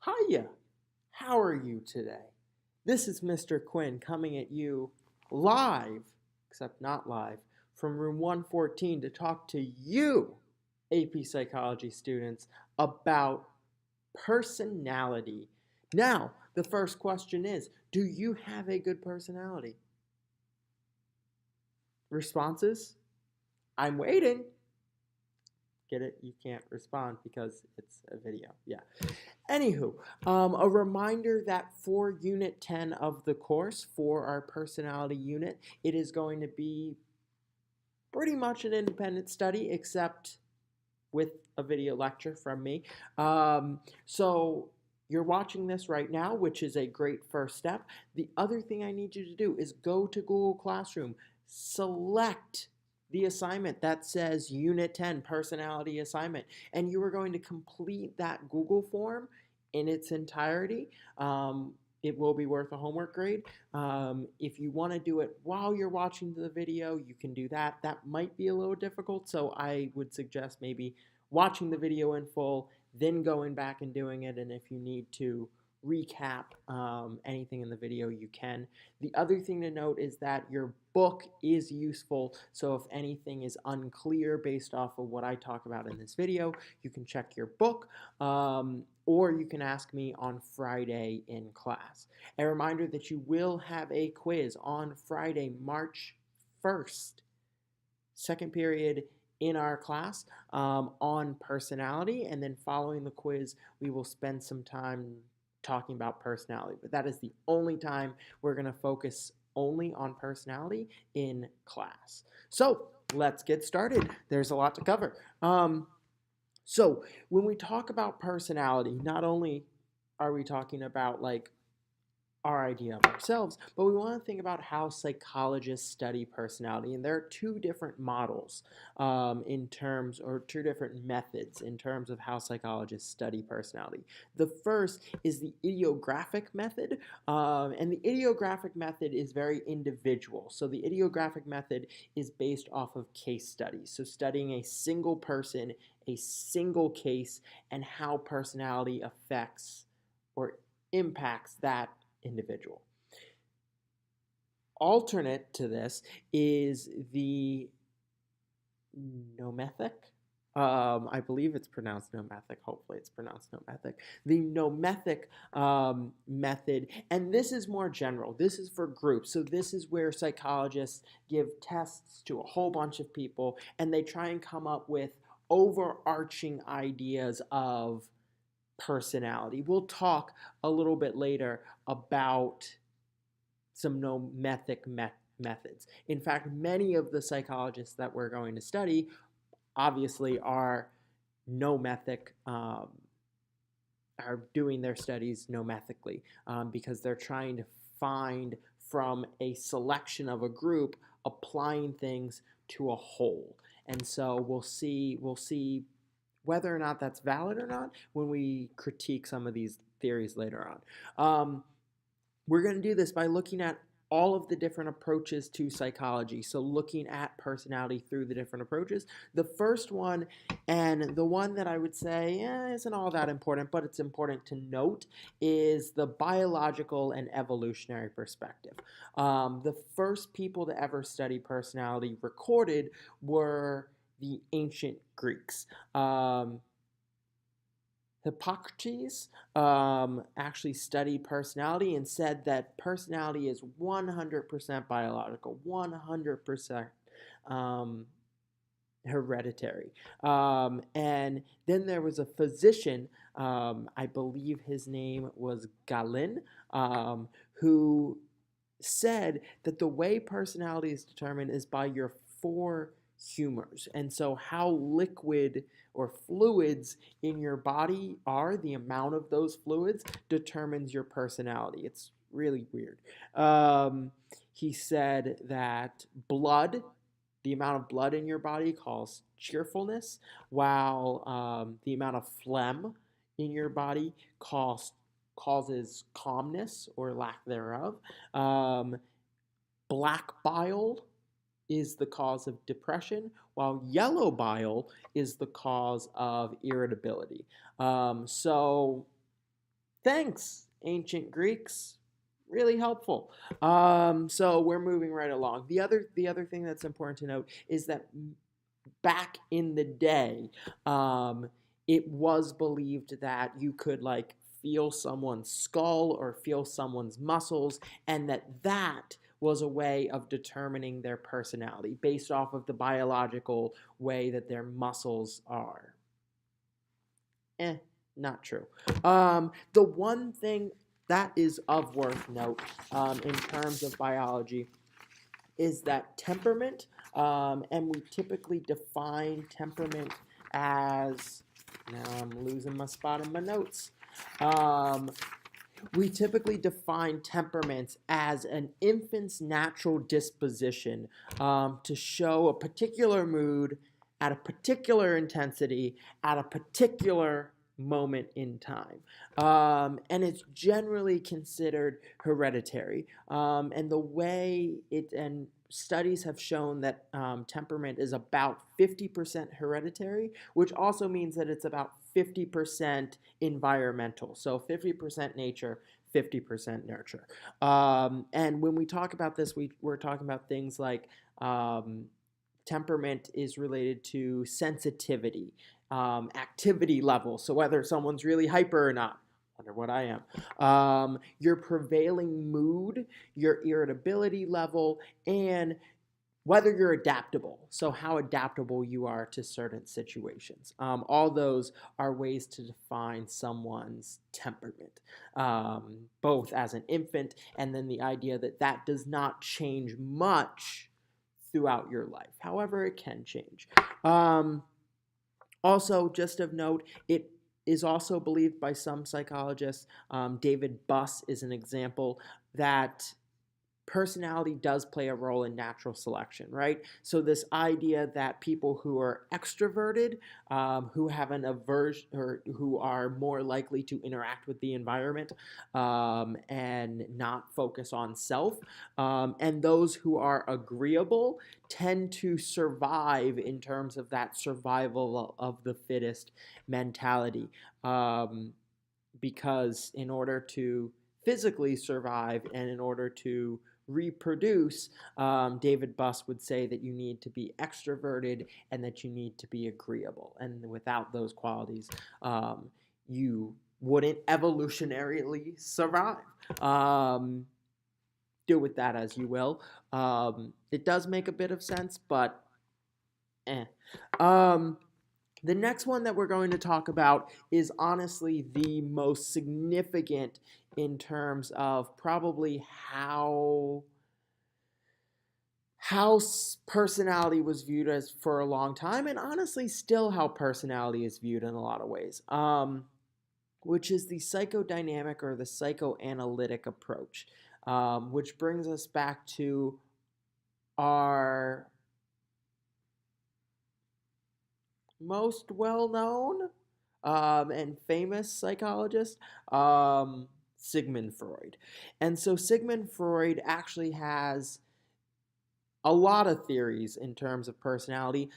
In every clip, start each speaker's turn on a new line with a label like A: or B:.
A: Hiya! How are you today? This is Mr. Quinn coming at you live, except not live, from room 114 to talk to you, AP Psychology students, about personality. Now, the first question is, do you have a good personality? Responses? I'm waiting. Get it? You can't respond because it's a video. Yeah. Anywho, a reminder that for Unit 10 of the course, for our personality unit, it is going to be pretty much an independent study, except with a video lecture from me. So you're watching this right now, which is a great first step. The other thing I need you to do is go to Google Classroom, select the assignment that says Unit 10 Personality Assignment, and you are going to complete that Google form in its entirety. It will be worth a homework grade. If you want to do it while you're watching the video, you can do that. That might be a little difficult, so I would suggest maybe watching the video in full, then going back and doing it, and if you need to recap anything in the video, you can. The other thing to note is that your book is useful, so if anything is unclear based off of what I talk about in this video, you can check your book, or you can ask me on Friday in class. A reminder that you will have a quiz on Friday, March 1st, second period in our class on personality, and then following the quiz, we will spend some time talking about personality, but that is the only time we're going to focus only on personality in class. So let's get started. There's a lot to cover. So when we talk about personality, not only are we talking about like our idea of ourselves, but we want to think about how psychologists study personality. And there are two different models in terms, or two different methods in terms of how psychologists study personality. The first is the idiographic method, and the idiographic method is very individual. So the idiographic method is based off of case studies. So studying a single person, a single case, and how personality affects or impacts that individual. Alternate to this is the nomethic. I believe it's pronounced nomethic. Hopefully it's pronounced nomethic. The nomethic method, and this is more general. This is for groups. So this is where psychologists give tests to a whole bunch of people, and they try and come up with overarching ideas of personality. We'll talk a little bit later about some nomethic methods. In fact, many of the psychologists that we're going to study obviously are nomethic, are doing their studies nomethically because they're trying to find from a selection of a group applying things to a whole. And so we'll see whether or not that's valid or not when we critique some of these theories later on. We're going to do this by looking at all of the different approaches to psychology. So looking at personality through the different approaches. The first one, and the one that I would say isn't all that important, but it's important to note, is the biological and evolutionary perspective. The first people to ever study personality recorded were the ancient Greeks. Hippocrates actually studied personality and said that personality is 100% biological, 100% hereditary. And then there was a physician, I believe his name was Galen, who said that the way personality is determined is by your four humors. And so how liquid or fluids in your body are, the amount of those fluids determines your personality. It's really weird. He said that the amount of blood in your body causes cheerfulness, while the amount of phlegm in your body causes calmness or lack thereof. Black bile is the cause of depression, while yellow bile is the cause of irritability. So Thanks, ancient Greeks. Really helpful. So we're moving right along. The other thing that's important to note is that back in the day, it was believed that you could like feel someone's skull or feel someone's muscles, and that was a way of determining their personality based off of the biological way that their muscles are. Not true. The one thing that is of worth note in terms of biology is that temperament, and we typically define temperament as, now I'm losing my spot in my notes. We typically define temperaments as an infant's natural disposition to show a particular mood at a particular intensity at a particular moment in time. And it's generally considered hereditary. And the way and studies have shown that temperament is about 50% hereditary, which also means that it's about 50% environmental. So 50% nature, 50% nurture. And when we talk about this, we're talking about things like temperament is related to sensitivity, activity level. So whether someone's really hyper or not. Wonder what I am. Your prevailing mood, your irritability level, and whether you're adaptable. So how adaptable you are to certain situations. All those are ways to define someone's temperament, both as an infant and then the idea that that does not change much throughout your life. However, it can change. Also, just of note, it is also believed by some psychologists, David Buss is an example, that personality does play a role in natural selection, right? So this idea that people who are extroverted, who have an aversion or who are more likely to interact with the environment and not focus on self, and those who are agreeable tend to survive in terms of that survival of the fittest mentality, because in order to physically survive and in order to reproduce, David Buss would say that you need to be extroverted and that you need to be agreeable. And without those qualities, you wouldn't evolutionarily survive. Do with that as you will. It does make a bit of sense, but the next one that we're going to talk about is honestly the most significant in terms of probably how personality was viewed as for a long time, and honestly still how personality is viewed in a lot of ways, which is the psychodynamic or the psychoanalytic approach, which brings us back to our most well-known and famous psychologist, Sigmund Freud. And so Sigmund Freud actually has a lot of theories in terms of personality.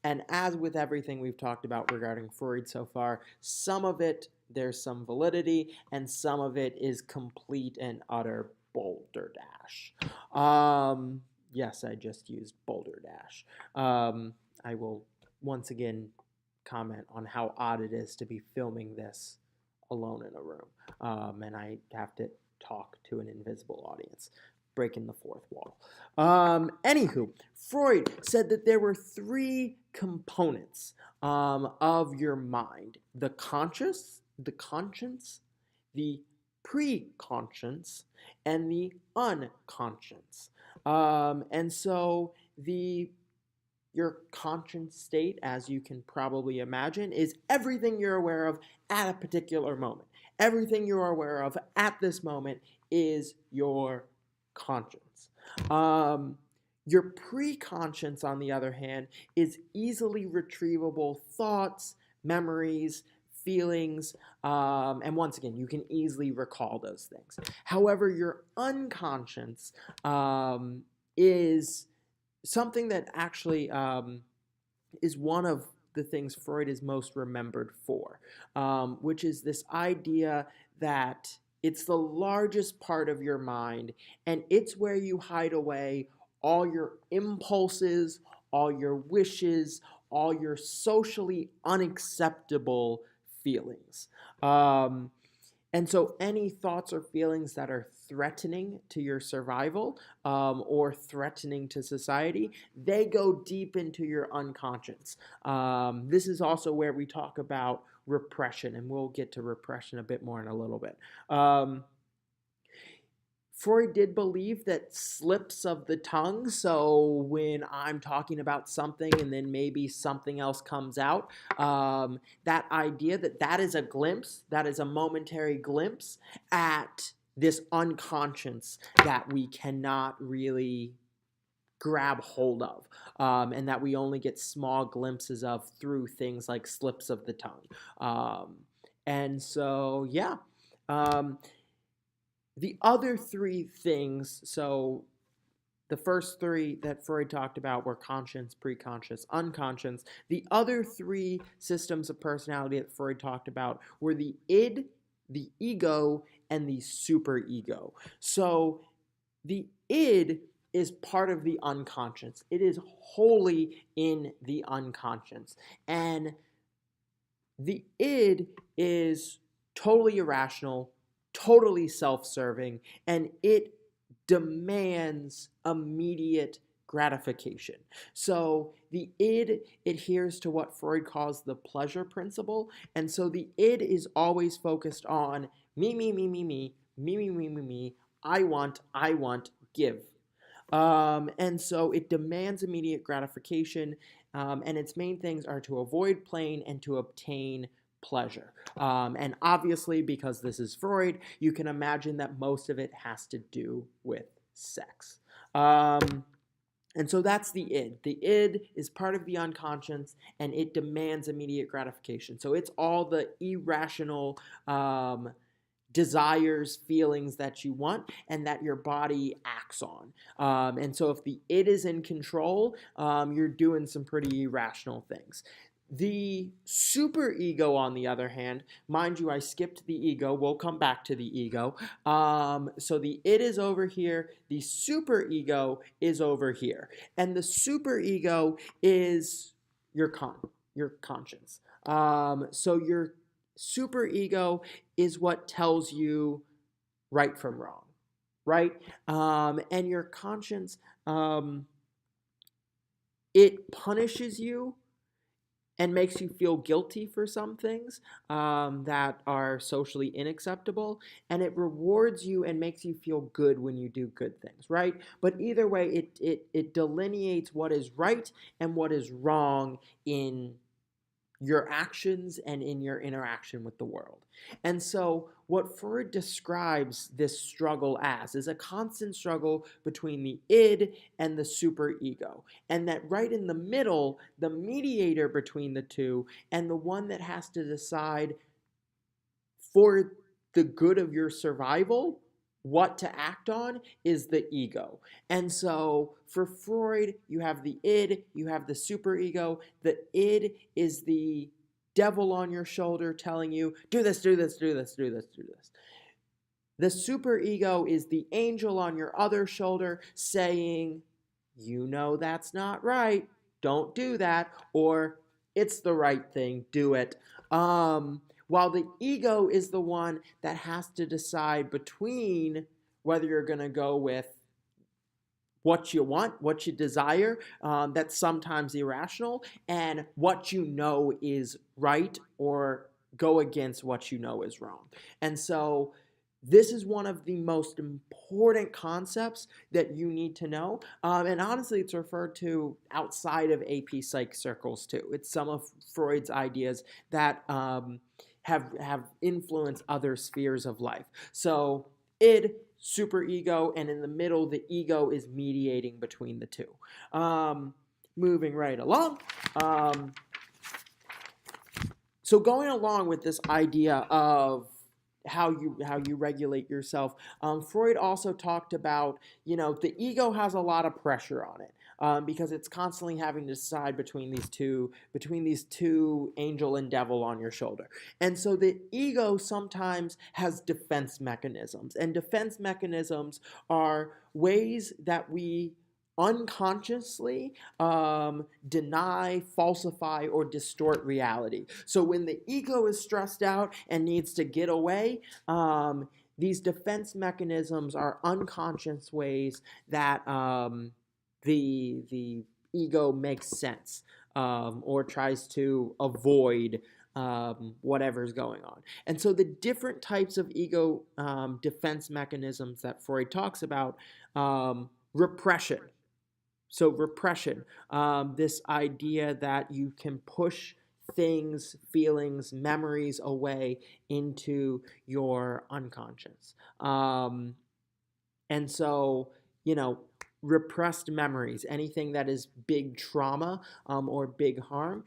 A: And as with everything we've talked about regarding Freud so far, some of it, there's some validity, and some of it is complete and utter balderdash. Yes, I just used balderdash. I will once again comment on how odd it is to be filming this alone in a room, and I have to talk to an invisible audience, breaking the fourth wall. Anywho, Freud said that there were three components of your mind: the conscious, the conscience, the pre-conscience, and the unconscious. And so your conscious state, as you can probably imagine, is everything you're aware of at a particular moment. Everything you're aware of at this moment is your conscience. Your pre-conscience, on the other hand, is easily retrievable thoughts, memories, feelings, and once again, you can easily recall those things. However, your unconscious is something that actually is one of the things Freud is most remembered for, which is this idea that it's the largest part of your mind, and it's where you hide away all your impulses, all your wishes, all your socially unacceptable feelings. Um, and so, any thoughts or feelings that are threatening to your survival or threatening to society, they go deep into your unconscious. This is also where we talk about repression, and we'll get to repression a bit more in a little bit. Freud did believe that slips of the tongue, so when I'm talking about something and then maybe something else comes out, that idea that that is a glimpse, that is a momentary glimpse at this unconscious that we cannot really grab hold of, and that we only get small glimpses of through things like slips of the tongue. And so, yeah. The other three things, so the first three that Freud talked about were conscious, preconscious, unconscious. The other three systems of personality that Freud talked about were the id, the ego, and the superego. So the id is part of the unconscious. It is wholly in the unconscious. And the id is totally irrational, totally self-serving, and it demands immediate gratification. So the id adheres to what Freud calls the pleasure principle, and so the id is always focused on me, me, me, me, me, me, me, me, me, me, I want, give. And so it demands immediate gratification, and its main things are to avoid pain and to obtain pleasure. And obviously, because this is Freud, you can imagine that most of it has to do with sex. And so that's the id. The id is part of the unconscious, and it demands immediate gratification. So it's all the irrational desires, feelings that you want, and that your body acts on. And so if the id is in control, you're doing some pretty irrational things. The superego, on the other hand, mind you, I skipped the ego. We'll come back to the ego. So the id is over here. The superego is over here. And the superego is your conscience. So your superego is what tells you right from wrong, right? And your conscience, it punishes you and makes you feel guilty for some things that are socially unacceptable, and it rewards you and makes you feel good when you do good things, right? But either way, it delineates what is right and what is wrong in your actions and in your interaction with the world. And so what Freud describes this struggle as is a constant struggle between the id and the superego. And that right in the middle, the mediator between the two and the one that has to decide for the good of your survival what to act on is the ego. And so for Freud, you have the id, you have the superego. The id is the devil on your shoulder telling you, do this, do this, do this, do this, do this. The superego is the angel on your other shoulder saying, you know that's not right, don't do that, or it's the right thing, do it. While the ego is the one that has to decide between whether you're going to go with what you want, what you desire, that's sometimes irrational, and what you know is right, or go against what you know is wrong. And so this is one of the most important concepts that you need to know. And honestly, it's referred to outside of AP Psych circles too. It's some of Freud's ideas that have influenced other spheres of life. So id, superego, and in the middle, the ego is mediating between the two. Moving right along. So going along with this idea of how you regulate yourself, Freud also talked about, the ego has a lot of pressure on it. because it's constantly having to decide between these two angel and devil on your shoulder. And so the ego sometimes has defense mechanisms, and defense mechanisms are ways that we unconsciously deny, falsify, or distort reality. So when the ego is stressed out and needs to get away, these defense mechanisms are unconscious ways that the ego makes sense, or tries to avoid whatever's going on. And so the different types of ego defense mechanisms that Freud talks about: repression. So repression, this idea that you can push things, feelings, memories away into your unconscious. And so, you know, repressed memories, anything that is big trauma or big harm,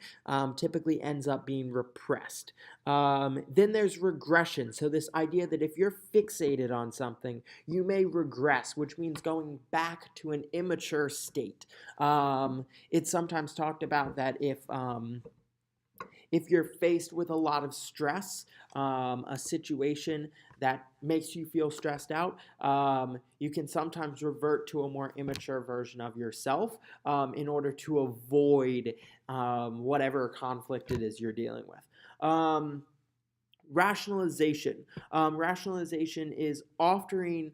A: typically ends up being repressed. Then there's regression. So, this idea that if you're fixated on something, you may regress, which means going back to an immature state. It's sometimes talked about that if you're faced with a lot of stress, a situation that makes you feel stressed out, you can sometimes revert to a more immature version of yourself in order to avoid whatever conflict it is you're dealing with. Rationalization. Rationalization is offering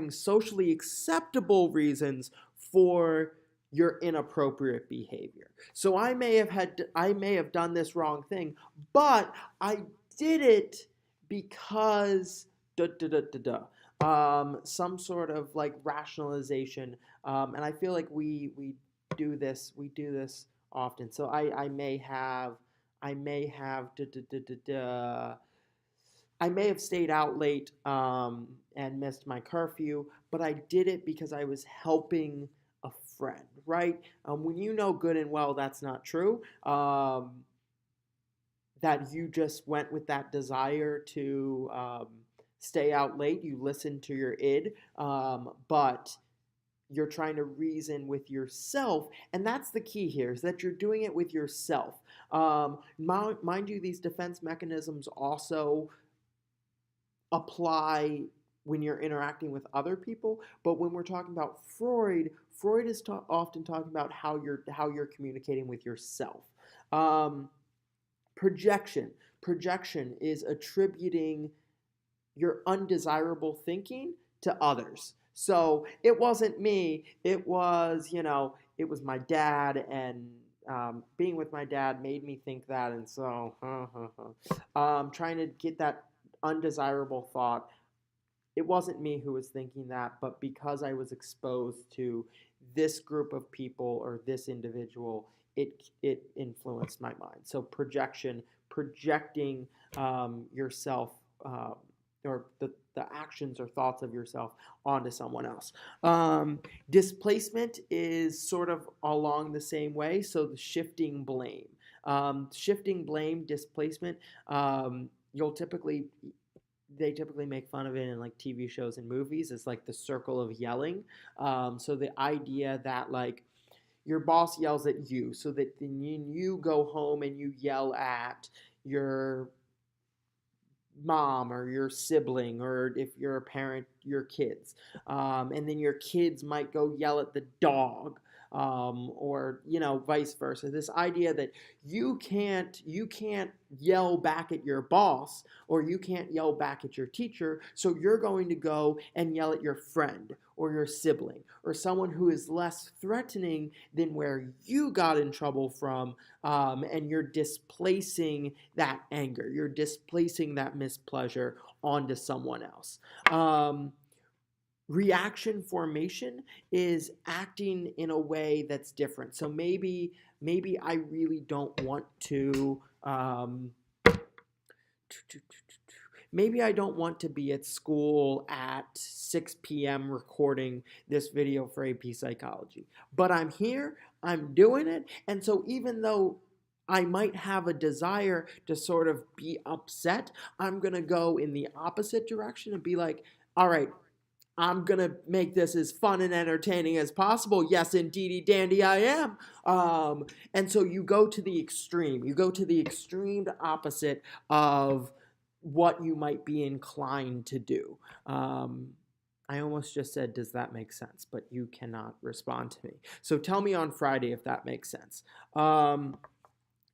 A: socially acceptable reasons for your inappropriate behavior. So I may have done this wrong thing, but I did it because da da da da da. Some sort of like rationalization, and I feel like we do this often. So I may have da da da da da. I may have stayed out late and missed my curfew, but I did it because I was helping a friend, right? When you know good and well that's not true, that you just went with that desire to stay out late, you listen to your id, but you're trying to reason with yourself, and that's the key here, is that you're doing it with yourself. Mind you, these defense mechanisms also apply when you're interacting with other people, but when we're talking about Freud is often talking about how you're communicating with yourself. Projection is attributing your undesirable thinking to others. So it wasn't me, it was my dad, and being with my dad made me think that, and so trying to get that undesirable thought. It wasn't me who was thinking that, but because I was exposed to this group of people or this individual, it influenced my mind. So projecting yourself, or the actions or thoughts of yourself onto someone else. Displacement is sort of along the same way. So the shifting blame, displacement. You'll typically They typically make fun of it in like TV shows and movies. It's like the circle of yelling. So the idea that like your boss yells at you, so that then you go home and you yell at your mom or your sibling, or if you're a parent, your kids, and then your kids might go yell at the dog, or vice versa. This idea that you can't yell back at your boss, or you can't yell back at your teacher, so you're going to go and yell at your friend or your sibling or someone who is less threatening than where you got in trouble from, and you're displacing that anger, you're displacing that mispleasure onto someone else. Reaction formation is acting in a way that's different. So maybe I really don't want to maybe I don't want to be at school at 6 p.m. recording this video for AP Psychology, but I'm here, I'm doing it, and so even though I might have a desire to sort of be upset, I'm going to go in the opposite direction and be like, all right, I'm going to make this as fun and entertaining as possible. Yes, indeedy dandy, I am. And so you go to the extreme. You go to the extreme opposite of what you might be inclined to do. I almost just said, does that make sense? But you cannot respond to me. So tell me on Friday if that makes sense.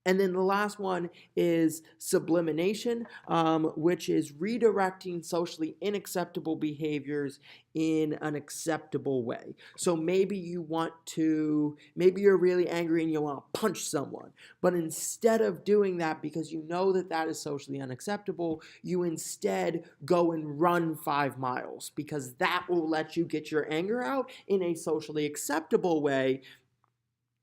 A: And then the last one is sublimation, which is redirecting socially unacceptable behaviors in an acceptable way. So maybe maybe you're really angry and you want to punch someone. But instead of doing that, because you know that that is socially unacceptable, you instead go and run 5 miles, because that will let you get your anger out in a socially acceptable way,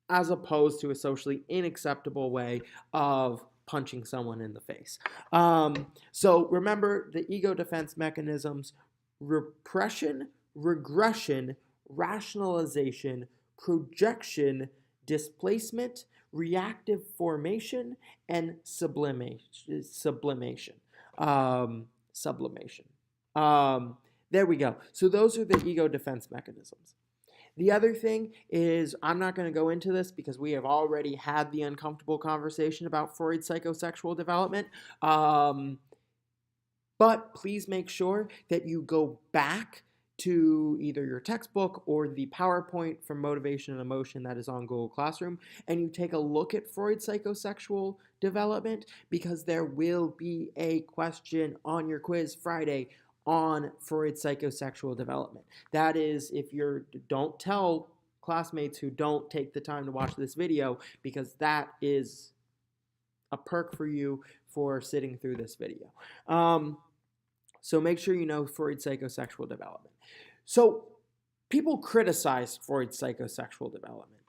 A: as opposed to a socially unacceptable way of punching someone in the face. So remember the ego defense mechanisms: repression, regression, rationalization, projection, displacement, reactive formation, and sublimation. Sublimation. There we go. So those are the ego defense mechanisms. The other thing is, I'm not going to go into this because we have already had the uncomfortable conversation about Freud's psychosexual development. But please make sure that you go back to either your textbook or the PowerPoint from Motivation and Emotion that is on Google Classroom, and you take a look at Freud's psychosexual development, because there will be a question on your quiz Friday on Freud's psychosexual development. That is, don't tell classmates who don't take the time to watch this video, because that is a perk for you for sitting through this video. So make sure you know Freud's psychosexual development. So people criticize Freud's psychosexual development.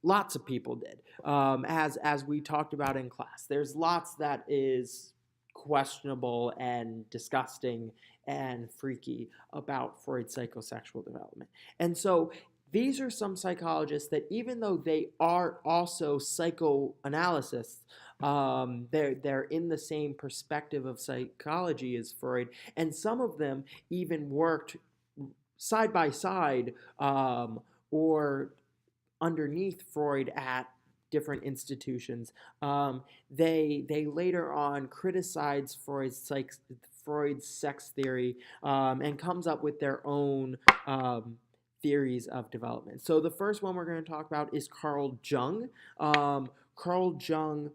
A: Lots of people did, as we talked about in class. There's lots that is questionable and disgusting and freaky about Freud's psychosexual development. And so these are some psychologists that, even though they are also psychoanalysts, they're in the same perspective of psychology as Freud, and some of them even worked side by side or underneath Freud at different institutions. They later on criticized Freud's sex theory and comes up with their own theories of development. So the first one we're going to talk about is Carl Jung. Carl Jung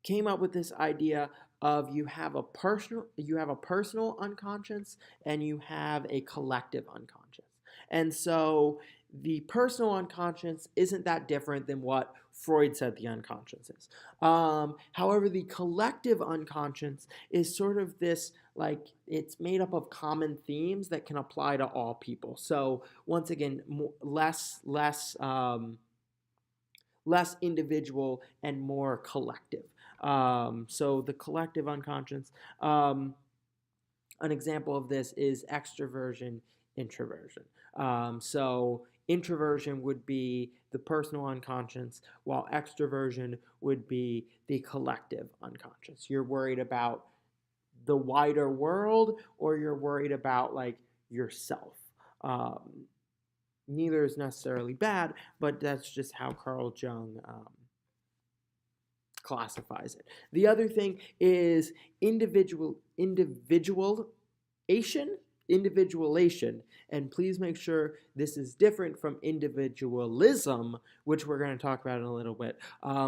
A: came up with this idea of you have a personal unconscious and you have a collective unconscious. And so the personal unconscious isn't that different than what Freud said the unconscious is. However, the collective unconscious is sort of this, like, it's made up of common themes that can apply to all people. So once again, less individual and more collective. So the collective unconscious, an example of this is extroversion, introversion. So introversion would be the personal unconscious, while extroversion would be the collective unconscious. You're worried about the wider world, or you're worried about, like, yourself. Neither is necessarily bad, but that's just how Carl Jung classifies it. The other thing is individualization, and please make sure this is different from individualism, which we're going to talk about in a little bit.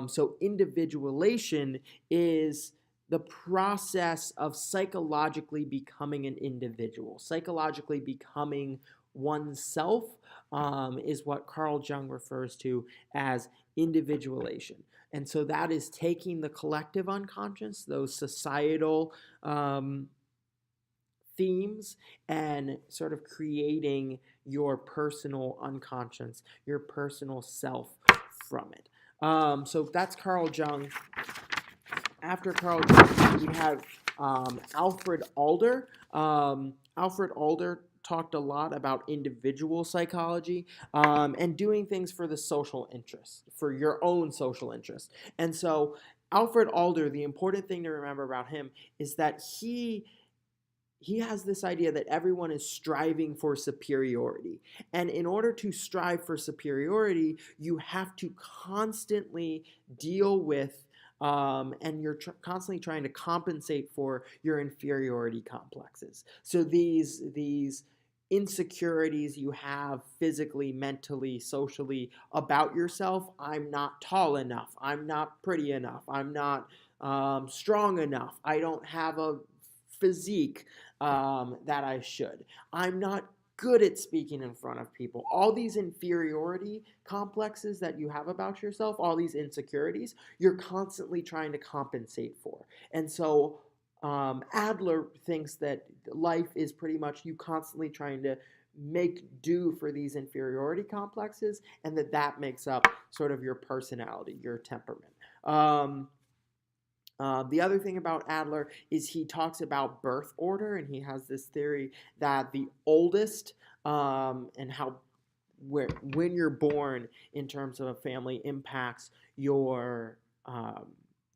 A: So individualization is the process of psychologically becoming an individual, psychologically becoming oneself, is what Carl Jung refers to as individualization. And so that is taking the collective unconscious, those societal themes, and sort of creating your personal unconscious, your personal self from it. So that's Carl Jung. After Carl Jung, we have Alfred Adler. Alfred Adler talked a lot about individual psychology and doing things for the social interest, for your own social interest. And so Alfred Adler, the important thing to remember about him is that he he has this idea that everyone is striving for superiority. And in order to strive for superiority, you have to constantly deal with and you're constantly trying to compensate for your inferiority complexes. So these insecurities you have physically, mentally, socially about yourself. I'm not tall enough. I'm not pretty enough. I'm not strong enough. I don't have a physique that I should. I'm not good at speaking in front of people. All these inferiority complexes that you have about yourself, all these insecurities, you're constantly trying to compensate for. And so Adler thinks that life is pretty much you constantly trying to make do for these inferiority complexes, and that makes up sort of your personality, your temperament. The other thing about Adler is he talks about birth order, and he has this theory that the oldest and how when you're born in terms of a family impacts um,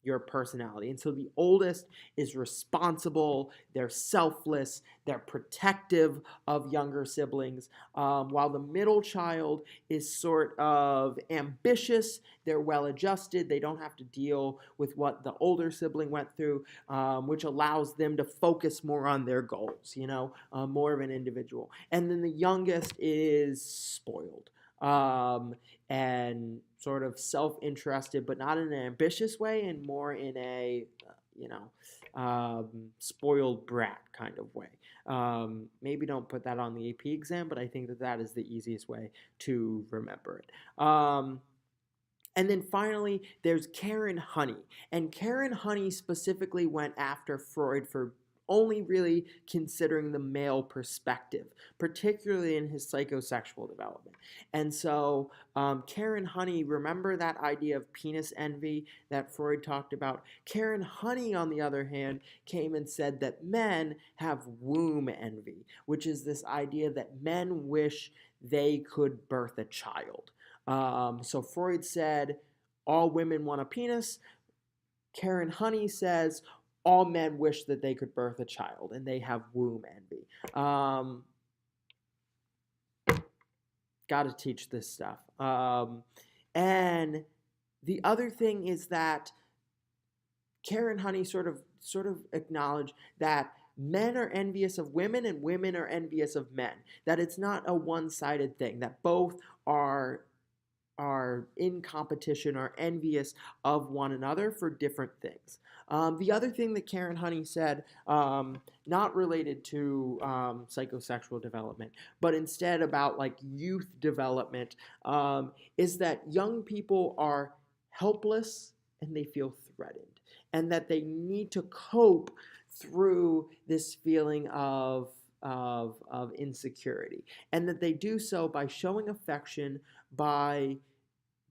A: your personality. And so the oldest is responsible, they're selfless, they're protective of younger siblings, while the middle child is sort of ambitious, they're well adjusted, they don't have to deal with what the older sibling went through, which allows them to focus more on their goals, more of an individual. And then the youngest is spoiled. And sort of self-interested, but not in an ambitious way, and more in a, spoiled brat kind of way. Maybe don't put that on the AP exam, but I think that is the easiest way to remember it. And then finally, there's Karen Honey. And Karen Honey specifically went after Freud for only really considering the male perspective, particularly in his psychosexual development. And so Karen Honey, remember that idea of penis envy that Freud talked about? Karen Honey, on the other hand, came and said that men have womb envy, which is this idea that men wish they could birth a child. So Freud said all women want a penis. Karen Honey says all men wish that they could birth a child, and they have womb envy. Got to teach this stuff. And the other thing is that Karen Honey sort of acknowledged that men are envious of women and women are envious of men. That it's not a one-sided thing. That both are in competition, are envious of one another for different things. The other thing that Karen Honey said, not related to psychosexual development, but instead about like youth development, is that young people are helpless and they feel threatened, and that they need to cope through this feeling of insecurity, and that they do so by showing affection, by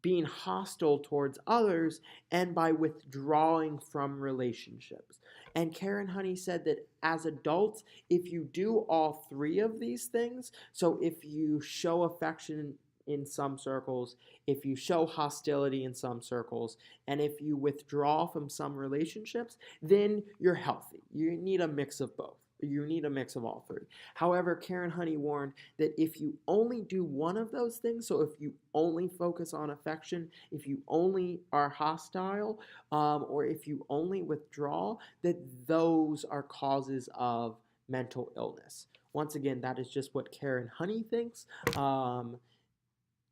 A: being hostile towards others, and by withdrawing from relationships. And Karen Honey said that as adults, if you do all three of these things, so if you show affection in some circles, if you show hostility in some circles, and if you withdraw from some relationships, then you're healthy. You need a mix of both. You need a mix of all three. However, Karen Honey warned that if you only do one of those things, so if you only focus on affection, if you only are hostile, or if you only withdraw, that those are causes of mental illness. Once again, that is just what Karen Honey thinks.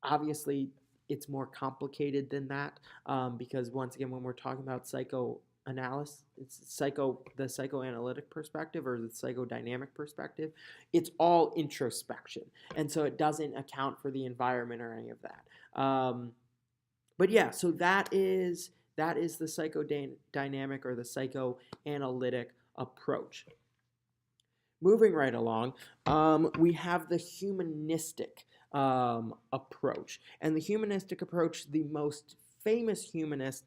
A: Obviously, it's more complicated than that, because once again, when we're talking about psychoanalysis, it's the psychoanalytic perspective or the psychodynamic perspective, it's all introspection, and so it doesn't account for the environment or any of that. But yeah, so that is the psychodynamic or the psychoanalytic approach. Moving right along, we have the humanistic approach. And the humanistic approach, the most famous humanist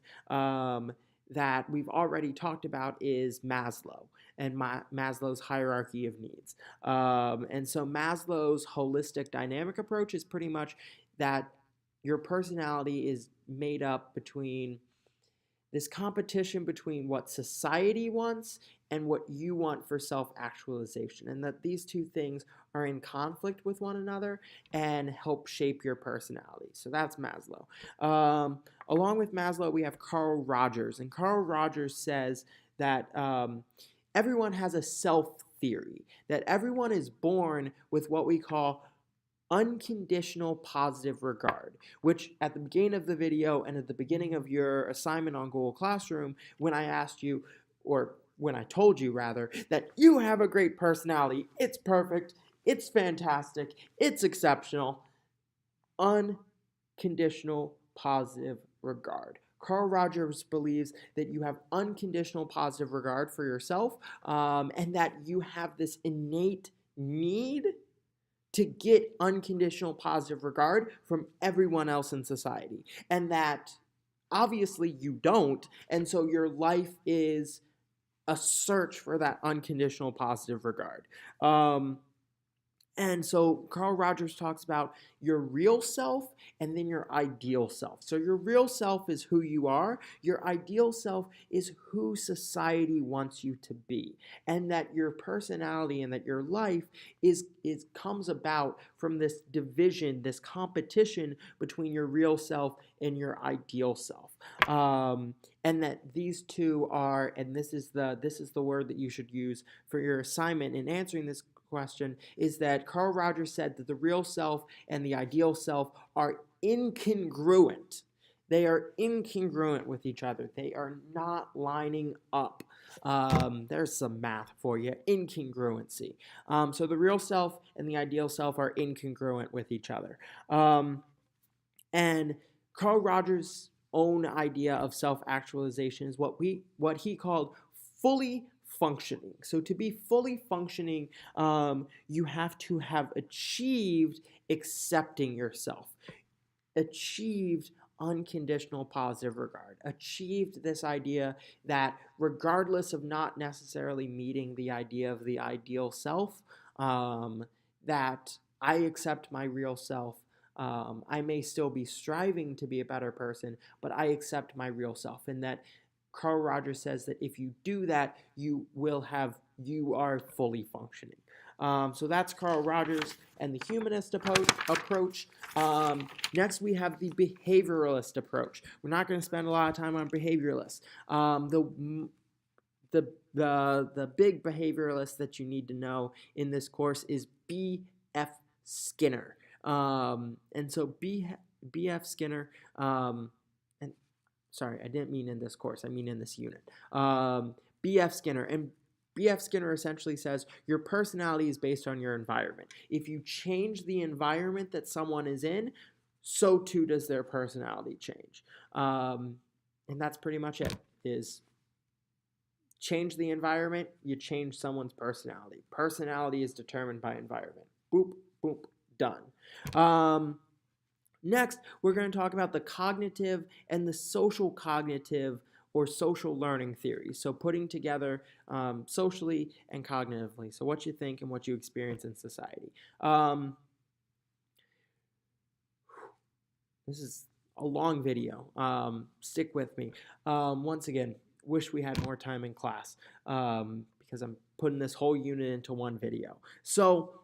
A: that we've already talked about is Maslow and Maslow's hierarchy of needs. And so Maslow's holistic dynamic approach is pretty much that your personality is made up between this competition between what society wants and what you want for self-actualization, and that these two things are in conflict with one another and help shape your personality. So that's Maslow. Along with Maslow, we have Carl Rogers, and Carl Rogers says that everyone has a self theory, that everyone is born with what we call unconditional positive regard, which at the beginning of the video and at the beginning of your assignment on Google Classroom, when I asked you, or when I told you rather, that you have a great personality, it's perfect, it's fantastic, it's exceptional, unconditional positive regard. Carl Rogers believes that you have unconditional positive regard for yourself, and that you have this innate need to get unconditional positive regard from everyone else in society. And that obviously you don't. And so your life is a search for that unconditional positive regard. And so Carl Rogers talks about your real self and then your ideal self. So your real self is who you are. Your ideal self is who society wants you to be. And that your personality and that your life is comes about from this division, this competition between your real self and your ideal self. And that these two are, and this is the word that you should use for your assignment in answering this question, is that Carl Rogers said that the real self and the ideal self are incongruent. They are incongruent with each other. They are not lining up. There's some math for you. Incongruency. So the real self and the ideal self are incongruent with each other. And Carl Rogers' own idea of self-actualization is what he called fully functioning. So to be fully functioning, you have to have achieved accepting yourself, achieved unconditional positive regard, achieved this idea that regardless of not necessarily meeting the idea of the ideal self, that I accept my real self. I may still be striving to be a better person, but I accept my real self, and that Carl Rogers says that if you do that, you are fully functioning. So that's Carl Rogers and the humanist approach. Next, we have the behavioralist approach. We're not going to spend a lot of time on behavioralists. The big behavioralist that you need to know in this course is B.F. Skinner. And so B.F. Skinner, and sorry, I didn't mean in this course, I mean in this unit. B.F. Skinner, and B.F. Skinner essentially says your personality is based on your environment. If you change the environment that someone is in, so too does their personality change. And that's pretty much it, is change the environment, you change someone's personality. Personality is determined by environment. Boop, boop, done. Next, we're going to talk about the cognitive and the social cognitive or social learning theory. So putting together socially and cognitively. So what you think and what you experience in society. This is a long video. Stick with me. Once again, wish we had more time in class because I'm putting this whole unit into one video. So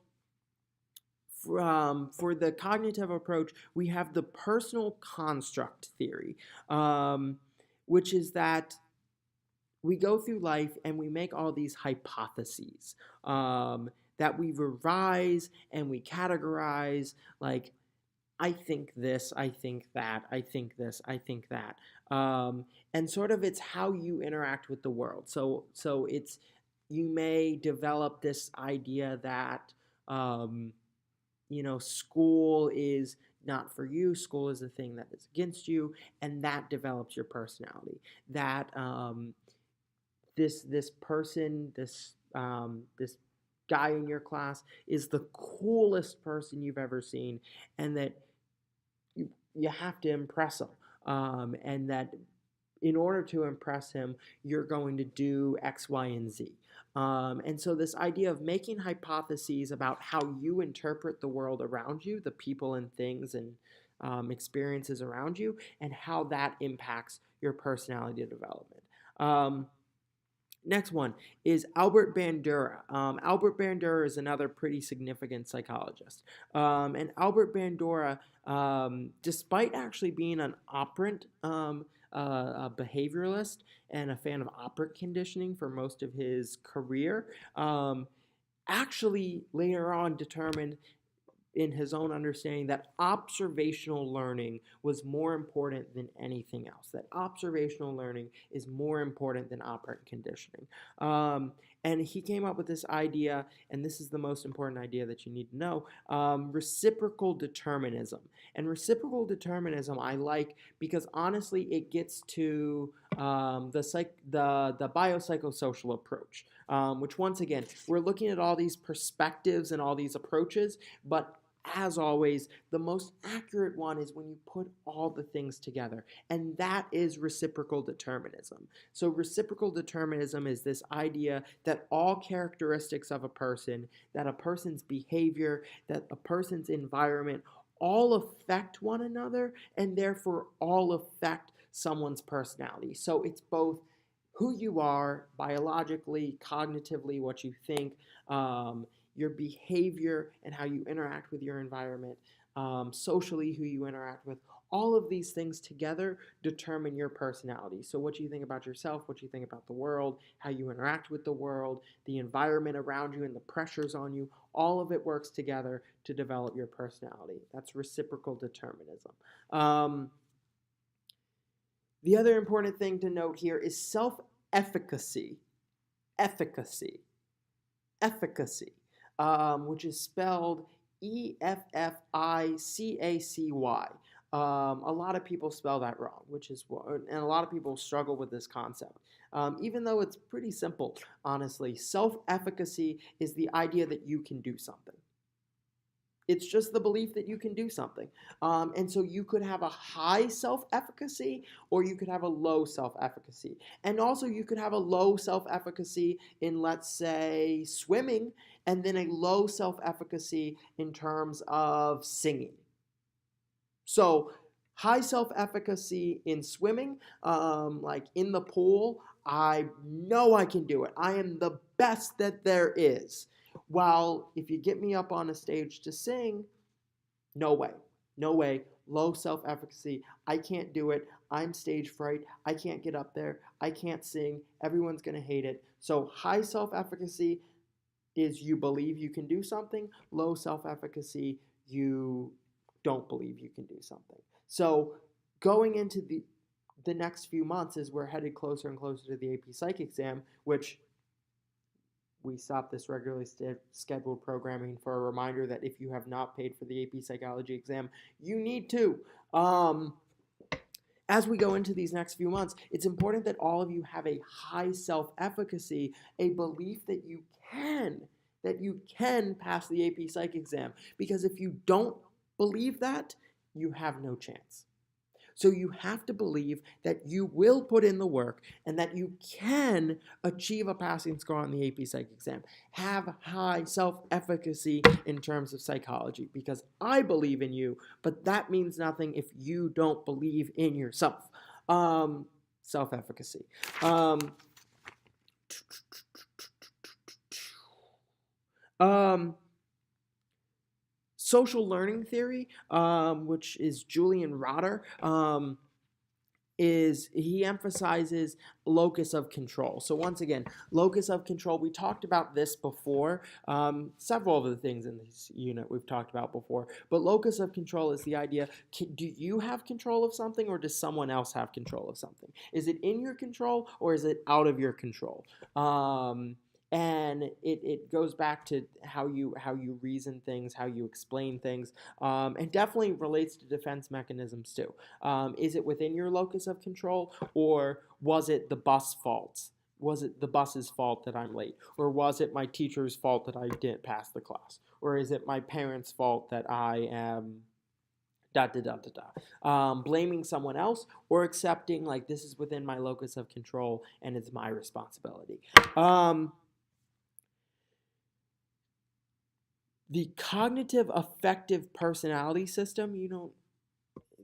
A: for the cognitive approach, we have the personal construct theory, which is that we go through life and we make all these hypotheses that we revise and we categorize, like, I think this, I think that, I think this, I think that. And sort of it's how you interact with the world. So it's, you may develop this idea that, school is not for you, school is a thing that is against you, and that develops your personality. That this person, this guy in your class is the coolest person you've ever seen, and that you have to impress him, and that in order to impress him, you're going to do X, Y, and Z. And so this idea of making hypotheses about how you interpret the world around you, the people and things and experiences around you and how that impacts your personality development. Next one is Albert Bandura. Albert Bandura is another pretty significant psychologist. And Albert Bandura, despite actually being an operant a behavioralist and a fan of operant conditioning for most of his career, actually later on determined in his own understanding that observational learning was more important than anything else. That observational learning is more important than operant conditioning. And he came up with this idea, and this is the most important idea that you need to know, reciprocal determinism. And reciprocal determinism I like because honestly it gets to the biopsychosocial approach, which once again, we're looking at all these perspectives and all these approaches, but as always, the most accurate one is when you put all the things together, and that is reciprocal determinism. So reciprocal determinism is this idea that all characteristics of a person, that a person's behavior, that a person's environment, all affect one another, and therefore all affect someone's personality. So it's both who you are biologically, cognitively, what you think, your behavior and how you interact with your environment, socially, who you interact with. All of these things together determine your personality. So, what you think about yourself, what you think about the world, how you interact with the world, the environment around you, and the pressures on you, all of it works together to develop your personality. That's reciprocal determinism. The other important thing to note here is self-efficacy. Efficacy. Efficacy. Which is spelled Efficacy. A lot of people spell that wrong, and a lot of people struggle with this concept. Even though it's pretty simple, honestly, self-efficacy is the idea that you can do something. It's just the belief that you can do something. And so you could have a high self-efficacy or you could have a low self-efficacy. And also you could have a low self-efficacy in, let's say, swimming, and then a low self-efficacy in terms of singing. So high self-efficacy in swimming, like in the pool, I know I can do it. I am the best that there is. While if you get me up on a stage to sing, no way. No way. Low self-efficacy. I can't do it. I'm stage fright. I can't get up there. I can't sing. Everyone's going to hate it. So high self-efficacy is you believe you can do something. Low self-efficacy, you don't believe you can do something. So going into the next few months as we're headed closer and closer to the AP Psych exam, which we stop this regularly scheduled programming for a reminder that if you have not paid for the AP Psychology exam, you need to. As we go into these next few months, it's important that all of you have a high self-efficacy, a belief that you can pass the AP Psych exam. Because if you don't believe that, you have no chance. So you have to believe that you will put in the work and that you can achieve a passing score on the AP Psych exam. Have high self-efficacy in terms of psychology, because I believe in you, but that means nothing if you don't believe in yourself. Self-efficacy. Social learning theory, which is Julian Rotter, he emphasizes locus of control. So once again, locus of control, we talked about this before. Several of the things in this unit we've talked about before. But locus of control is the idea, do you have control of something or does someone else have control of something? Is it in your control or is it out of your control? And it goes back to how you reason things, how you explain things, and definitely relates to defense mechanisms too. Is it within your locus of control, or was it the bus fault? Was it the bus's fault that I'm late? Or was it my teacher's fault that I didn't pass the class? Or is it my parents' fault that I am blaming someone else, or accepting like this is within my locus of control and it's my responsibility. The cognitive affective personality system,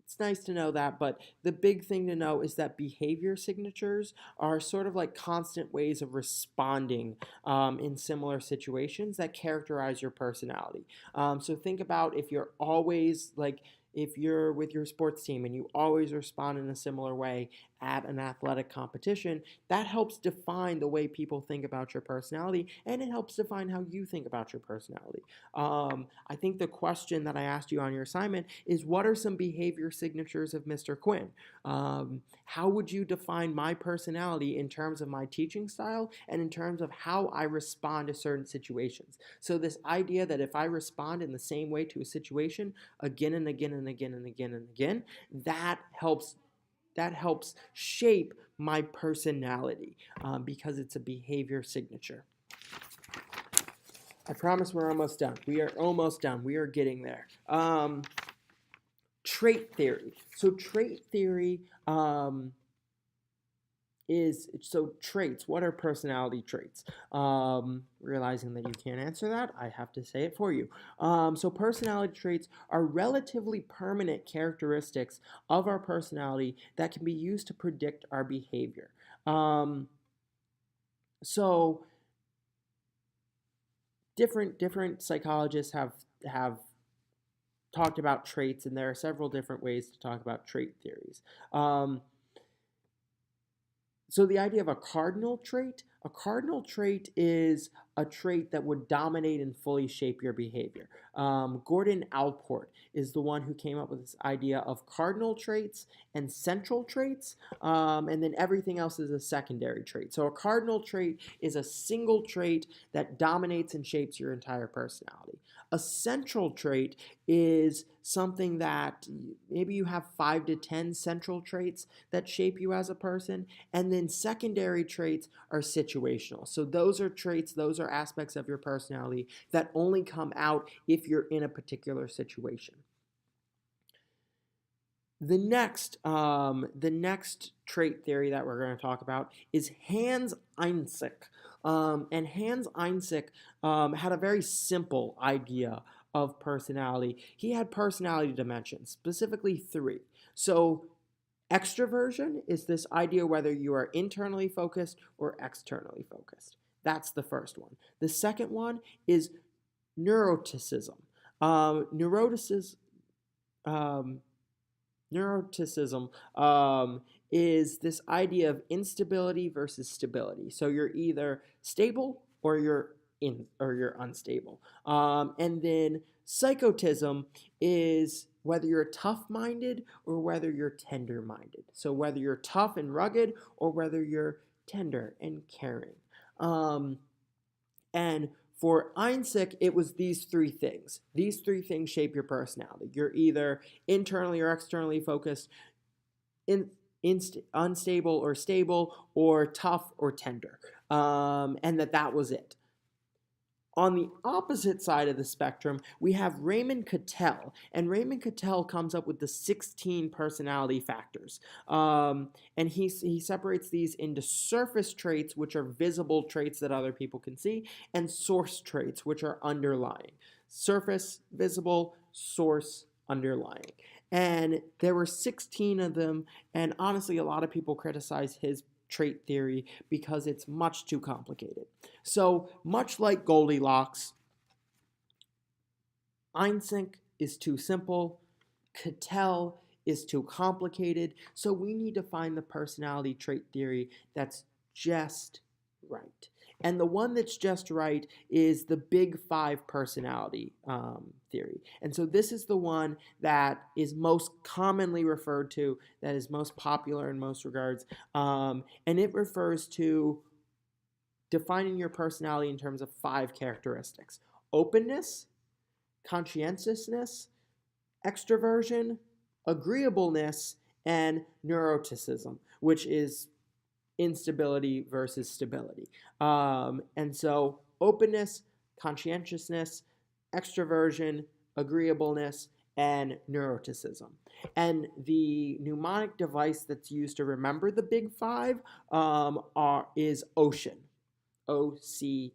A: it's nice to know that, but the big thing to know is that behavior signatures are sort of like constant ways of responding in similar situations that characterize your personality. So think about if you're always like, if you're with your sports team and you always respond in a similar way at an athletic competition, that helps define the way people think about your personality, and it helps define how you think about your personality. I think the question that I asked you on your assignment is, what are some behavior signatures of Mr. Quinn? How would you define my personality in terms of my teaching style and in terms of how I respond to certain situations? So this idea that if I respond in the same way to a situation again and again and again and again and again, that helps shape my personality because it's a behavior signature. I promise we're almost done. We are almost done. We are getting there. Trait theory. So trait theory so traits. What are personality traits? Realizing that you can't answer that, I have to say it for you. So personality traits are relatively permanent characteristics of our personality that can be used to predict our behavior. So different psychologists have talked about traits, and there are several different ways to talk about trait theories. So the idea of a cardinal trait is a trait that would dominate and fully shape your behavior. Gordon Allport is the one who came up with this idea of cardinal traits and central traits, and then everything else is a secondary trait. So a cardinal trait is a single trait that dominates and shapes your entire personality. A central trait is something that maybe you have 5 to 10 central traits that shape you as a person, and then secondary traits are situational. So those are traits, those are aspects of your personality that only come out if you're in a particular situation. The next trait theory that we're going to talk about is Hans Einsick. And Hans Einsick had a very simple idea of personality. He had personality dimensions, specifically 3. So extroversion is this idea whether you are internally focused or externally focused. That's the first one. The second one is neuroticism. Neuroticism is this idea of instability versus stability. So you're either stable or you're unstable. And then psychotism is whether you're tough-minded or whether you're tender-minded. So whether you're tough and rugged or whether you're tender and caring. And for Einsick, it was these 3 things. These 3 things shape your personality. You're either internally or externally focused, unstable or stable, or tough or tender. And that was it. On the opposite side of the spectrum, we have Raymond Cattell, and Raymond Cattell comes up with the 16 personality factors. And he separates these into surface traits, which are visible traits that other people can see, and source traits, which are underlying. Surface, visible, source, underlying. And there were 16 of them, and honestly, a lot of people criticize his trait theory because it's much too complicated. So much like Goldilocks, Einsick is too simple, Cattell is too complicated, so we need to find the personality trait theory that's just right. And the one that's just right is the Big 5 personality theory. And so this is the one that is most commonly referred to, that is most popular in most regards. And it refers to defining your personality in terms of 5 characteristics: openness, conscientiousness, extroversion, agreeableness, and neuroticism, which is instability versus stability. And so openness, conscientiousness, extroversion, agreeableness, and neuroticism. And the mnemonic device that's used to remember the Big 5 is OCEAN. OCEAN.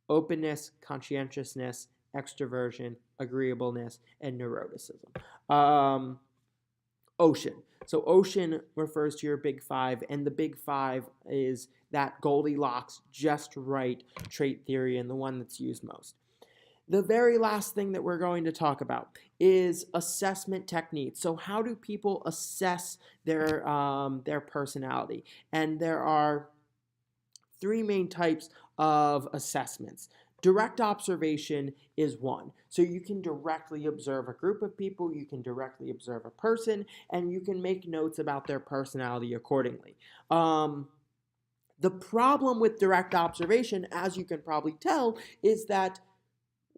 A: Openness, conscientiousness, extroversion, agreeableness, and neuroticism. Ocean. So ocean refers to your big five, and the big five is that Goldilocks, just right trait theory, and the one that's used most. The very last thing that we're going to talk about is assessment techniques. So how do people assess their personality? And there are three main types of assessments. Direct observation is one. So you can directly observe a group of people, you can directly observe a person, and you can make notes about their personality accordingly. The problem with direct observation, as you can probably tell, is that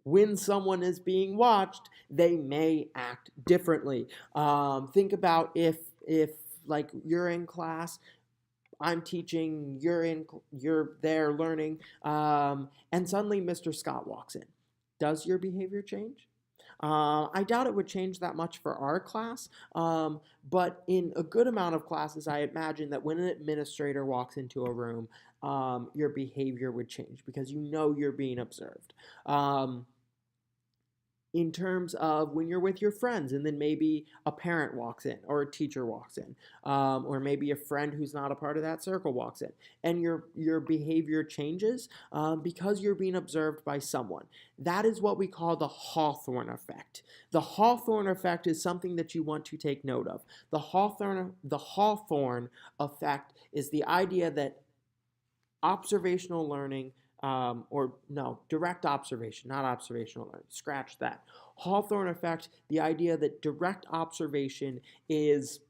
A: when someone is being watched, they may act differently. Think about if like you're in class, I'm teaching, you're there learning, and suddenly Mr. Scott walks in. Does your behavior change? I doubt it would change that much for our class, but in a good amount of classes, I imagine that when an administrator walks into a room, your behavior would change because you know you're being observed. In terms of when you're with your friends and then maybe a parent walks in or a teacher walks in, or maybe a friend who's not a part of that circle walks in, and your behavior changes because you're being observed by someone. That is what we call the Hawthorne effect. The Hawthorne effect is something that you want to take note of. The Hawthorne effect is the idea that observational learning, or no, direct observation, not observational learning. Scratch that. Hawthorne effect, the idea that direct observation is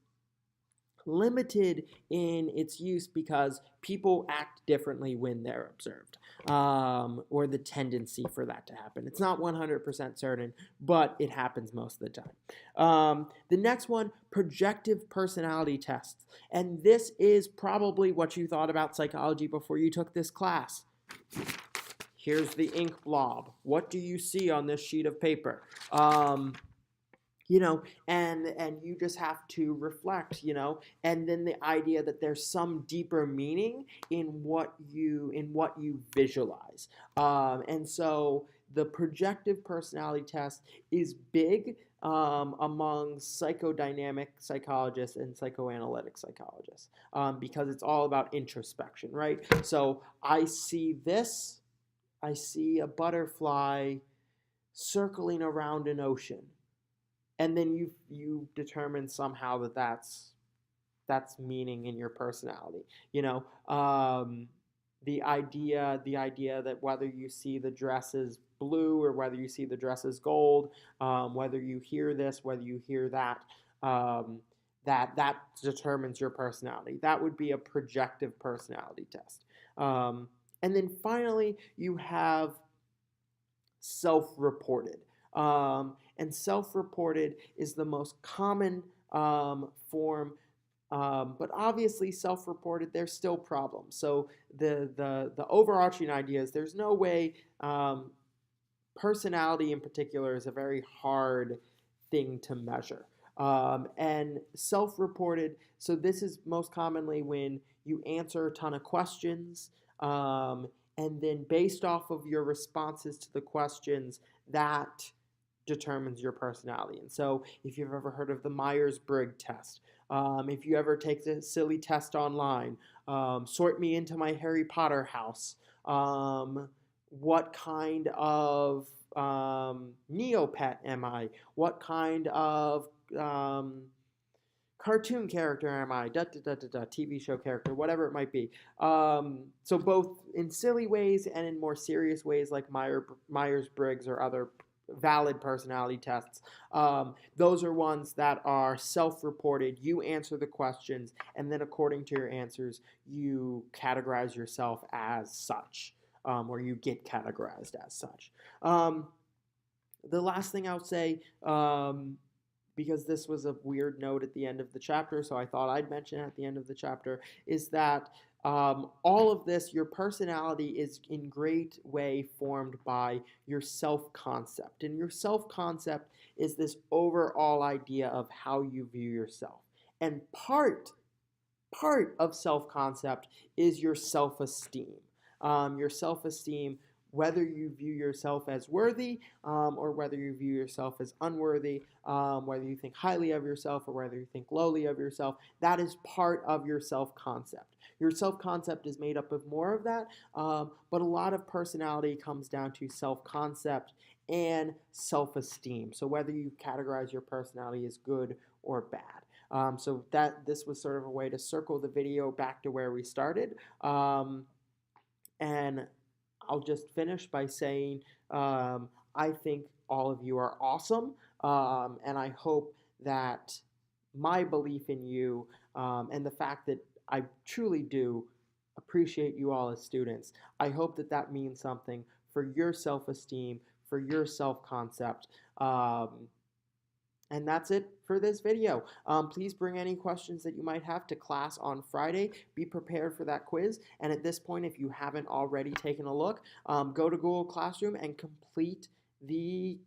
A: limited in its use because people act differently when they're observed, or the tendency for that to happen. It's not 100% certain, but it happens most of the time. The next one, projective personality tests. And this is probably what you thought about psychology before you took this class. Here's the ink blob. What do you see on this sheet of paper? And you just have to reflect, and then the idea that there's some deeper meaning in what you visualize. And so the projective personality test is big among psychodynamic psychologists and psychoanalytic psychologists, because it's all about introspection, right? So I see a butterfly circling around an ocean. And then you determine somehow that that's meaning in your personality. The idea that whether you see the dress as blue or whether you see the dress as gold, whether you hear this, whether you hear that, that determines your personality. That would be a projective personality test. And then finally, you have self-reported. And self-reported is the most common form, but obviously self-reported, there's still problems. So the overarching idea is there's no way, personality in particular is a very hard thing to measure. And self-reported, so this is most commonly when you answer a ton of questions, and then based off of your responses to the questions, that determines your personality. And so if you've ever heard of the Myers-Briggs test, if you ever take the silly test online, sort me into my Harry Potter house, what kind of Neopet am I? What kind of cartoon character am I? TV show character, whatever it might be. So both in silly ways and in more serious ways like Myers-Briggs or other valid personality tests. Those are ones that are self-reported. You answer the questions, and then according to your answers, you categorize yourself as such, or you get categorized as such. The last thing I'll say, because this was a weird note at the end of the chapter, so I thought I'd mention it at the end of the chapter, is that all of this, your personality is in great way formed by your self-concept. And your self-concept is this overall idea of how you view yourself. And part of self-concept is your self-esteem. Your self-esteem whether you view yourself as worthy or whether you view yourself as unworthy, whether you think highly of yourself or whether you think lowly of yourself. That is part of your self-concept. Your self-concept is made up of more of that, but a lot of personality comes down to self-concept and self-esteem. So whether you categorize your personality as good or bad. So this was sort of a way to circle the video back to where we started. And I'll just finish by saying I think all of you are awesome, and I hope that my belief in you and the fact that I truly do appreciate you all as students, I hope that that means something for your self-esteem, for your self-concept. And that's it for this video. Please bring any questions that you might have to class on Friday. Be prepared for that quiz. And at this point, if you haven't already taken a look, go to Google Classroom and complete the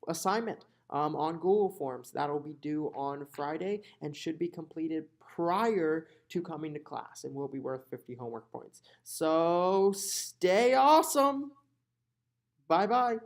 A: assignment on Google Forms. That'll be due on Friday and should be completed prior to coming to class and will be worth 50 homework points. So stay awesome. Bye-bye.